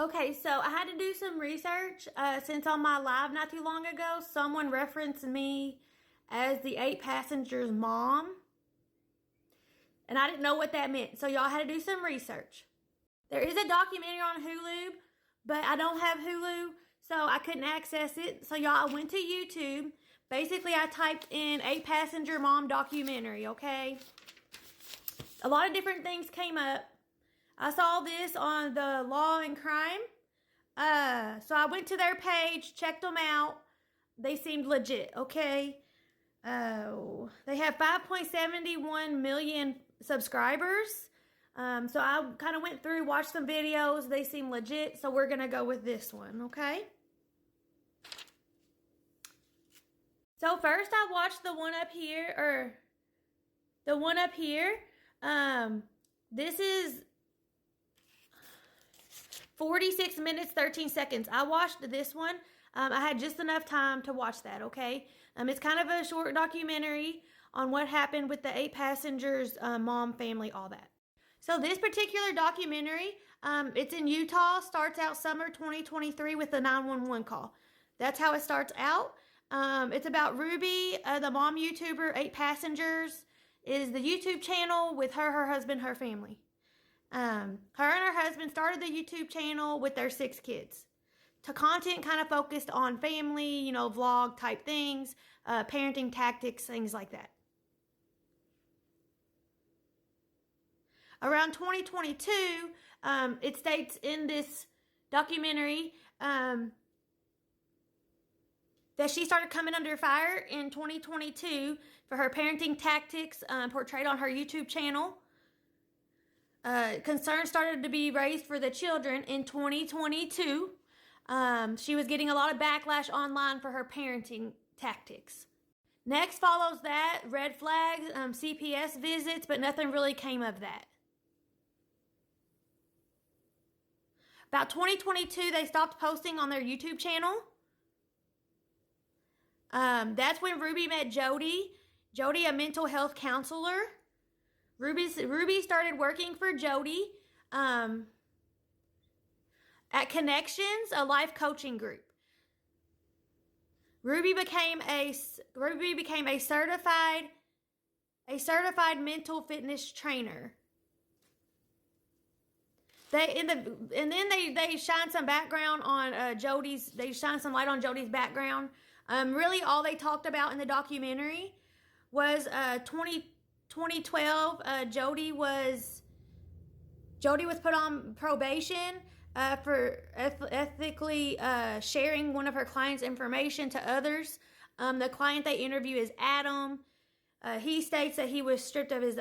Okay, so I had to do some research since on my live not too long ago, someone referenced me as the 8 passengers mom. And I didn't know what that meant. So y'all had to do some research. There is a documentary on Hulu, but I don't have Hulu, so I couldn't access it. So y'all, I went to YouTube. Basically, I typed in 8 passenger mom documentary, okay? A lot of different things came up. I saw this on the Law and Crime. So I went to their page, checked them out. They seemed legit, okay? They have 5.71 million subscribers. So I kind of went through, watched some videos. They seem legit, so we're going to go with this one, okay? So first I watched the one up here, this is 46 minutes, 13 seconds. I watched this one. I had just enough time to watch that, okay? It's kind of a short documentary on what happened with the 8 passengers, mom, family, all that. So this particular documentary, it's in Utah, starts out summer 2023 with a 911 call. That's how it starts out. It's about Ruby, the mom YouTuber, 8 passengers, is the YouTube channel with her husband, her family. Her and her husband started the YouTube channel with their 6 kids. The content kind of focused on family, you know, vlog type things, parenting tactics, things like that. Around 2022, it states in this documentary that she started coming under fire in 2022 for her parenting tactics portrayed on her YouTube channel. Concerns started to be raised for the children in 2022. She was getting a lot of backlash online for her parenting tactics. Next follows that, red flags, CPS visits, but nothing really came of that. About 2022, they stopped posting on their YouTube channel. That's when Ruby met Jody. Jody, a mental health counselor. Ruby started working for Jody at Connections, a life coaching group. Ruby became a certified mental fitness trainer. They shine some background on Jody's. They shine some light on Jody's background. Really, all they talked about in the documentary was 2012. Jody was put on probation for ethically sharing one of her clients' information to others. The client they interview is Adam. He states that he was stripped of his.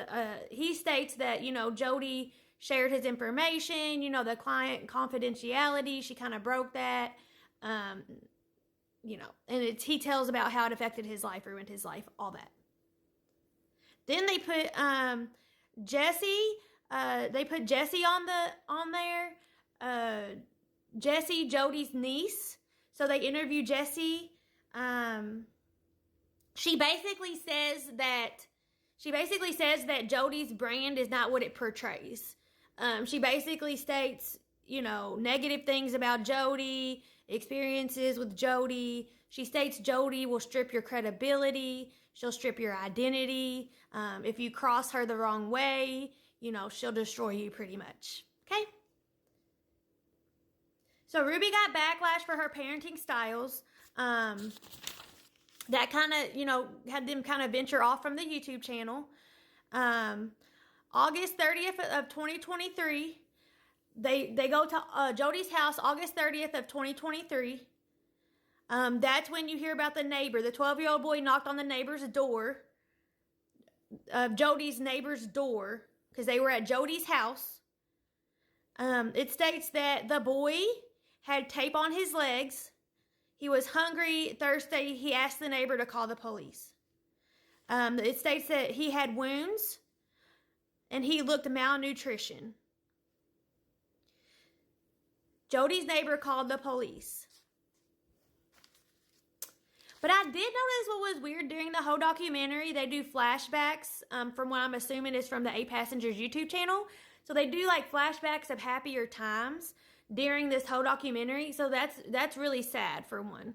He states that, you know, Jody shared his information. You know, the client confidentiality. She kind of broke that. You know, and he tells about how it affected his life, ruined his life, all that. Then they put Jessie. They put Jessie on there. Jessie, Jody's niece. So they interview Jessie. She basically says that Jody's brand is not what it portrays. She basically states, you know, negative things about Jody, experiences with Jody. She states Jody will strip your credibility. She'll strip your identity. If you cross her the wrong way, you know, she'll destroy you pretty much. Okay? So Ruby got backlash for her parenting styles. That kind of, you know, had them kind of venture off from the YouTube channel. August 30th of 2023, they go to Jody's house, August 30th of 2023. That's when you hear about the neighbor. The 12-year-old boy knocked on the neighbor's door, Jody's neighbor's door, because they were at Jody's house. It states that the boy had tape on his legs. He was hungry, thirsty. He asked the neighbor to call the police. It states that he had wounds and he looked malnutrition. Jody's neighbor called the police. But I did notice what was weird during the whole documentary. They do flashbacks from what I'm assuming is from the 8 Passengers YouTube channel. So they do like flashbacks of happier times. during this whole documentary. So that's really sad, for one.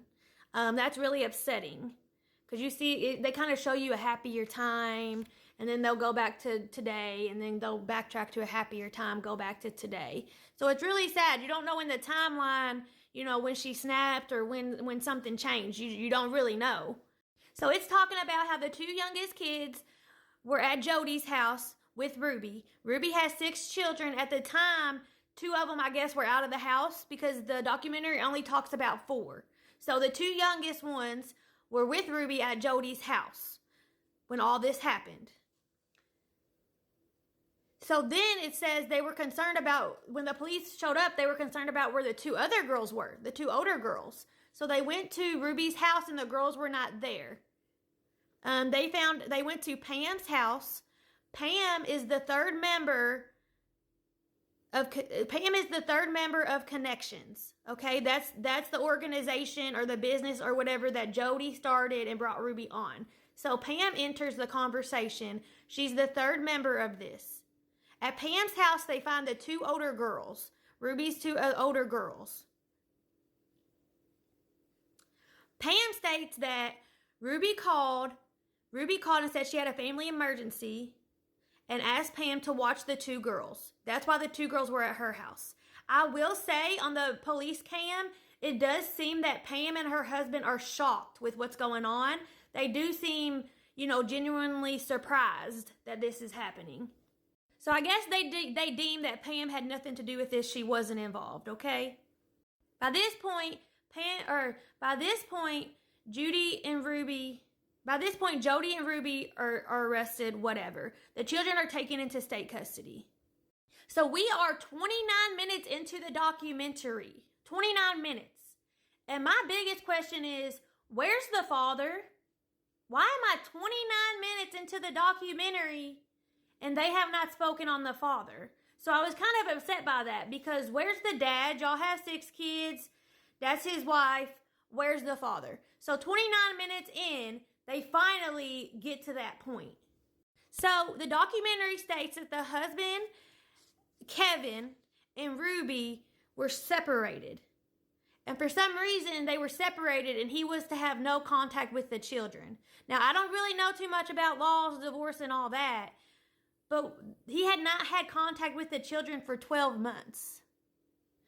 That's really upsetting. Because you see, they kind of show you a happier time, and then they'll go back to today, and then they'll backtrack to a happier time, go back to today. So it's really sad. You don't know in the timeline, you know, when she snapped or when something changed. You don't really know. So it's talking about how the two youngest kids were at Jody's house with Ruby. Ruby has 6 children. At the time, 2 of them, I guess, were out of the house because the documentary only talks about 4. So the 2 youngest ones were with Ruby at Jody's house when all this happened. So then it says they were concerned about, when the police showed up, they were concerned about where the 2 other girls were, the 2 older girls. So they went to Ruby's house and the girls were not there. They went to Pam's house. Pam is the third member of Connections. Okay, that's the organization or the business or whatever that Jody started and brought Ruby on. So Pam enters the conversation. She's the third member of this. At Pam's house, they find the 2 older girls, Ruby's 2 older girls. Pam states that Ruby called and said she had a family emergency and asked Pam to watch the 2 girls. That's why the 2 girls were at her house. I will say on the police cam, it does seem that Pam and her husband are shocked with what's going on. They do seem, you know, genuinely surprised that this is happening. So I guess they deemed that Pam had nothing to do with this. She wasn't involved, okay? By this point, Jody and Ruby are arrested, whatever. The children are taken into state custody. So we are 29 minutes into the documentary. 29 minutes. And my biggest question is, where's the father? Why am I 29 minutes into the documentary and they have not spoken on the father? So I was kind of upset by that, because where's the dad? Y'all have 6 kids. That's his wife. Where's the father? So 29 minutes in, they finally get to that point. So the documentary states that the husband, Kevin, and Ruby were separated. And for some reason, they were separated and he was to have no contact with the children. Now, I don't really know too much about laws, divorce, and all that, but he had not had contact with the children for 12 months.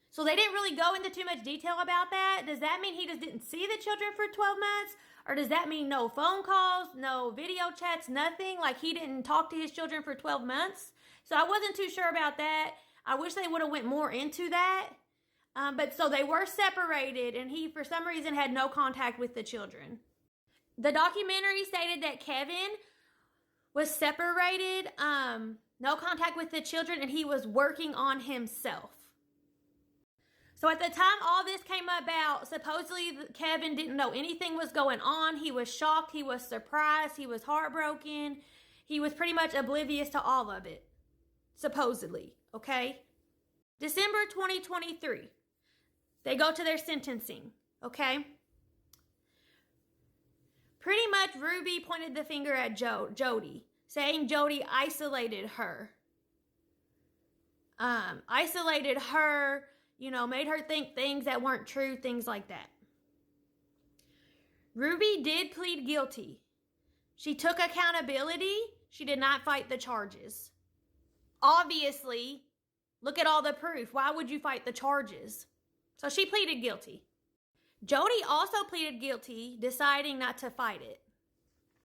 So they didn't really go into too much detail about that. Does that mean he just didn't see the children for 12 months? Or does that mean no phone calls, no video chats, nothing? Like he didn't talk to his children for 12 months? So I wasn't too sure about that. I wish they would have went more into that. But so they were separated and he, for some reason, had no contact with the children. The documentary stated that Kevin was separated, no contact with the children, and he was working on himself. So at the time all this came about, supposedly Kevin didn't know anything was going on. He was shocked. He was surprised. He was heartbroken. He was pretty much oblivious to all of it, supposedly, okay? December 2023. They go to their sentencing, okay? Pretty much Ruby pointed the finger at Jody, saying Jody isolated her. You know, made her think things that weren't true, things like that. Ruby did plead guilty. She took accountability. She did not fight the charges. Obviously, look at all the proof. Why would you fight the charges? So she pleaded guilty. Jody also pleaded guilty, deciding not to fight it.